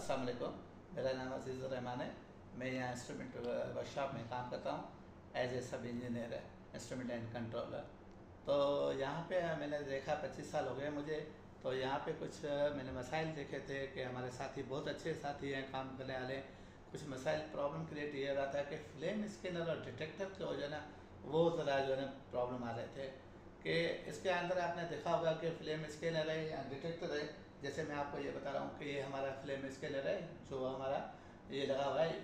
अस्सलाम वालेकुम। मेरा नाम अजीज़ुर रहमान है। मैं यहाँ इंस्ट्रूमेंट वर्कशॉप में काम करता हूँ एज ए सब इंजीनियर है, इंस्ट्रूमेंट एंड कंट्रोलर। तो यहाँ पे मैंने देखा 25 साल हो गए मुझे। तो यहाँ पे कुछ मैंने मसाइल देखे थे कि हमारे साथी बहुत अच्छे साथी हैं काम करने वाले। कुछ मसाइल प्रॉब्लम क्रिएट ये रहा था कि फ्लेम स्कैनर और डिटेक्टर के वजह ना वो ज़रा जो है ना प्रॉब्लम आ रहे थे कि इसके अंदर आपने देखा होगा कि फ्लेम स्कैनर है या डिटेक्टर है। जैसे मैं आपको ये बता रहा हूँ कि ये हमारा फ्लेम स्कैनर है जो हमारा ये लगा हुआ है,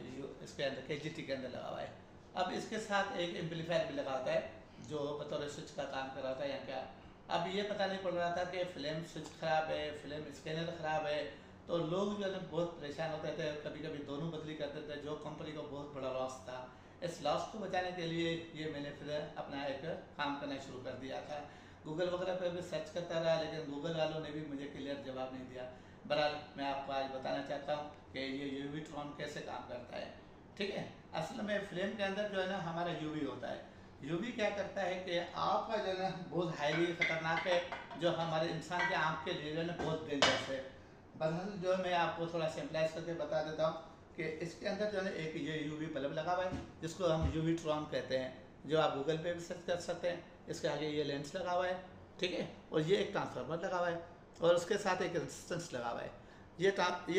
इसके अंदर KGT के अंदर लगा हुआ है। अब इसके साथ एक एम्पलीफायर भी लगा होता है जो बतौर स्विच का काम कर रहा था या क्या। अब ये पता नहीं पड़ रहा था कि फ्लेम स्विच ख़राब है, फ्लेम स्कैनर ख़राब है। तो लोग जो है बहुत परेशान होते थे, कभी कभी दोनों बदली करते थे, जो कंपनी को बहुत बड़ा लॉस था। इस लॉस को बचाने के लिए ये मैंने फिर अपना एक काम करना शुरू कर दिया था। गूगल वगैरह पे भी सर्च करता रहा, लेकिन गूगल वालों ने भी मुझे क्लियर जवाब नहीं दिया। बहरहाल मैं आपको आज बताना चाहता हूँ कि ये यूवीट्रॉन कैसे काम करता है। ठीक है, असल में फ्लेम के अंदर जो है ना हमारा यूवी होता है। यूवी क्या करता है कि आपका जो है ना बहुत हाईली खतरनाक है, जो हमारे इंसान के आँख के लिए जो है ना बहुत डेंजरस है। बहरहाल जो है मैं आपको थोड़ा सिंपलाइज करके बता देता हूँ कि इसके अंदर जो है एक ये यूवी बल्ब लगा हुआ है जिसको हम यूवीट्रॉन कहते हैं, जो आप गूगल पे भी सर्च कर सकते हैं। इसके आगे ये लेंस लगा हुआ है, ठीक है, और ये एक ट्रांसफार्मर लगा हुआ है और उसके साथ एक रेजिस्टेंस लगा हुआ है। ये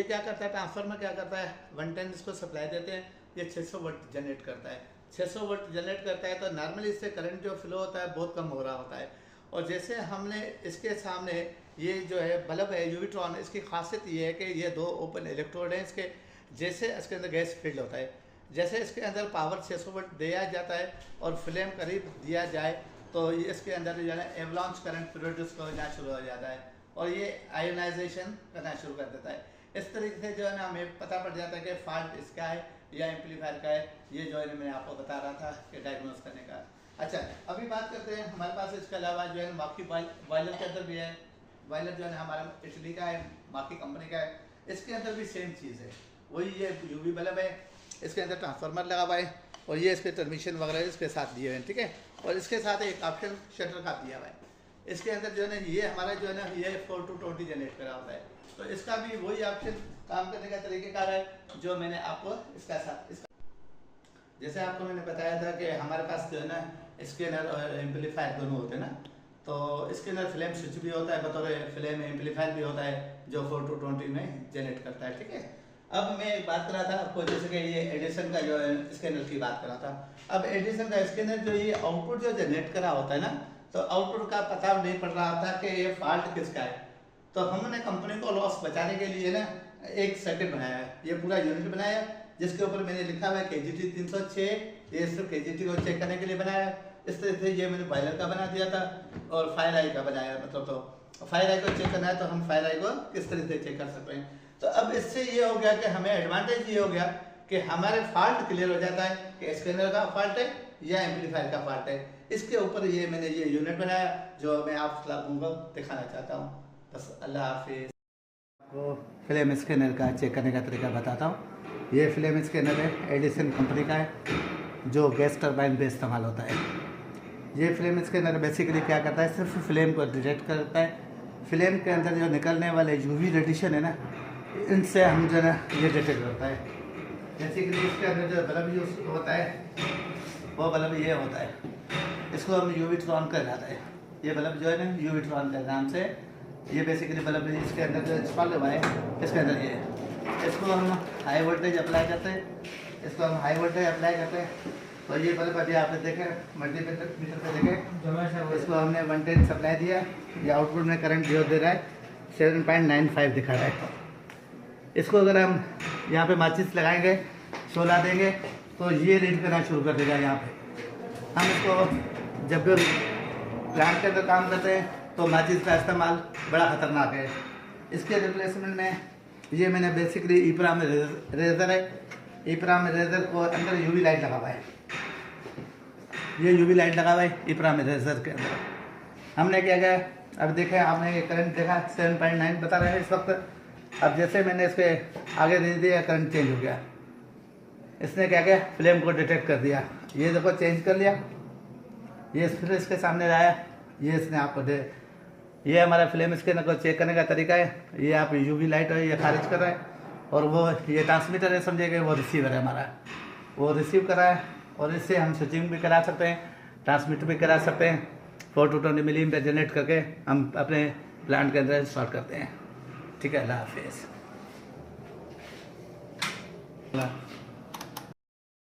क्या करता है, ट्रांसफार्मर क्या करता है, 110 इसको सप्लाई देते हैं, ये 600 वोल्ट जनरेट करता है। 600 वोल्ट जनरेट करता है तो नॉर्मली इससे करंट जो फ्लो होता है बहुत कम हो रहा होता है। और जैसे हमने इसके सामने ये जो है बल्ब है यूवीट्रॉन, इसकी खासियत ये है कि ये दो ओपन इलेक्ट्रोड हैं इसके। जैसे इसके अंदर गैस फील्ड होता है, जैसे इसके अंदर पावर 600 वोल्ट दिया जाता है और फ्लेम करीब दिया जाए तो ये इसके अंदर जो है एवलांच करंट प्रोड्यूस होना शुरू हो जाता है और ये आयोनाइजेशन करना शुरू कर देता है। इस तरीके से जो है ना हमें पता पड़ जाता है कि फॉल्ट इसका है या एम्पलीफायर का है। ये जो है मैं आपको बता रहा था कि डायग्नोस करने का। अच्छा, अभी बात करते हैं हमारे पास इसके अलावा जो है बाकी बॉयलर के अंदर भी है। बॉयलर जो है हमारा इटली का है, बाकी कंपनी का है। इसके अंदर भी सेम चीज़ है, वही ये यूवी बल्ब है, इसके अंदर ट्रांसफार्मर लगा हुआ है और ये इसके ट्रांसमिशन वगैरह इसके साथ दिए हुए हैं, ठीक है। और इसके साथ एक ऑप्शन शटर का दिया हुआ है। इसके अंदर जो है ना ये हमारा जो है ना ये 4 to 20 जनरेट करा होता है। तो इसका भी वही ऑप्शन काम करने का तरीक़ेकार है जो मैंने आपको इसका जैसे आपको मैंने बताया था कि हमारे पास जो है ना स्कैनर और एम्पलीफायर दोनों होते हैं ना। तो स्कैनर फ्लेम स्विच भी होता है, बतौर फ्लेम एम्पलीफायर भी होता है जो 4 to 20 में जनरेट करता है, ठीक है। अब मैं एक बात कर रहा था आपको, जैसे कि ये एडिसन का जो है स्कैनर की बात कर रहा था। अब एडिसन का स्कैनर जो ये आउटपुट जो जनरेट करा होता है ना, तो आउटपुट का पता नहीं पड़ रहा था कि ये फॉल्ट किसका है। तो हमने कंपनी को लॉस बचाने के लिए ना एक सर्किट बनाया है, ये पूरा यूनिट बनाया जिसके ऊपर मैंने लिखा हुआ है KGT 306। ये सिर्फ KGT को चेक करने के लिए बनाया है। इस तरह से ये मैंने बॉयलर का बना दिया था और फायर आई का बनाया, मतलब तो फायर आई को चेक करना है तो हम फायर आई को किस तरह से चेक कर सकते हैं। तो अब इससे ये हो गया कि हमें एडवांटेज ये हो गया कि हमारे फॉल्ट क्लियर हो जाता है कि स्कैनर का फॉल्ट है या एम्पलीफायर का फॉल्ट है। इसके ऊपर ये मैंने ये यूनिट बनाया जो मैं आपको दिखाना चाहता हूँ। बस अल्लाह हाफिज़। आपको फ्लेम स्कैनर का चेक करने का तरीका बताता हूँ। ये फ्लेम स्कैनर है, एडिसन कंपनी का है जो गैस टरबाइन पे इस्तेमाल होता है। ये फ्लेम स्कैनर बेसिकली क्या करता है, सिर्फ फ्लेम को डिटेक्ट करता है। फ्लेम के अंदर जो निकलने वाले यूवी रेडिएशन है ना, इनसे हम जो है ये डिटेक्ट करता है। बेसिकली इसके अंदर जो बल्ब यूज होता है वो बल्ब ये होता है, इसको हम यूवीट्रॉन कर जाता है। ये बल्ब जो है ना यूवीट्रॉन के नाम से ये बेसिकली बल्ब इसके अंदर जो इंस्टॉल हुआ है, इसके अंदर ये है। इसको हम हाई वोल्टेज अप्लाई करते हैं, इसको हम हाई वोल्टेज अप्लाई करते हैं। तो ये बल्ब अभी आपने देखे मल्टीमीटर पे देखे, इसको हमने 110 सप्लाई दिया, ये आउटपुट में करंट जो दे रहा है 7.95 दिखा रहा है। इसको अगर हम यहाँ पे माचिस लगाएंगे, शोला देंगे तो ये रीड करना शुरू कर देगा। यहाँ पे हम इसको जब भी प्लांट के अंदर काम करते हैं तो माचिस का इस्तेमाल बड़ा ख़तरनाक है। इसके रिप्लेसमेंट में ये मैंने बेसिकली ईपराम रेजर है, ईपराम रेजर को अंदर यूवी लाइट लगा हुआ है। ये यूवी लाइट लगा हुआ है ईपराम रेजर के अंदर। हमने क्या किया, अब देखें आपने ये करंट देखा 7.9 बता रहे हैं इस वक्त। अब जैसे मैंने इसके आगे दे दिया करंट चेंज हो गया। इसने क्या किया, फ्लेम को डिटेक्ट कर दिया। ये देखो चेंज कर लिया, ये फिर इसके सामने लाया, ये इसने आपको दे। ये हमारा फ्लेम स्कैनर को चेक करने का तरीका है। ये आप यूवी लाइट है ये खारिज कर रहा है, और वो ये ट्रांसमीटर है समझिए कि वो रिसीवर है हमारा, वो रिसीव करा है और इससे हम स्विचिंग भी करा सकते हैं, ट्रांसमिट भी करा सकते हैं। 420 मिलीमीटर जनरेट करके हम अपने प्लांट के अंदर इंस्टॉल करते हैं। ठीक है, अल्लाह हाफिज़।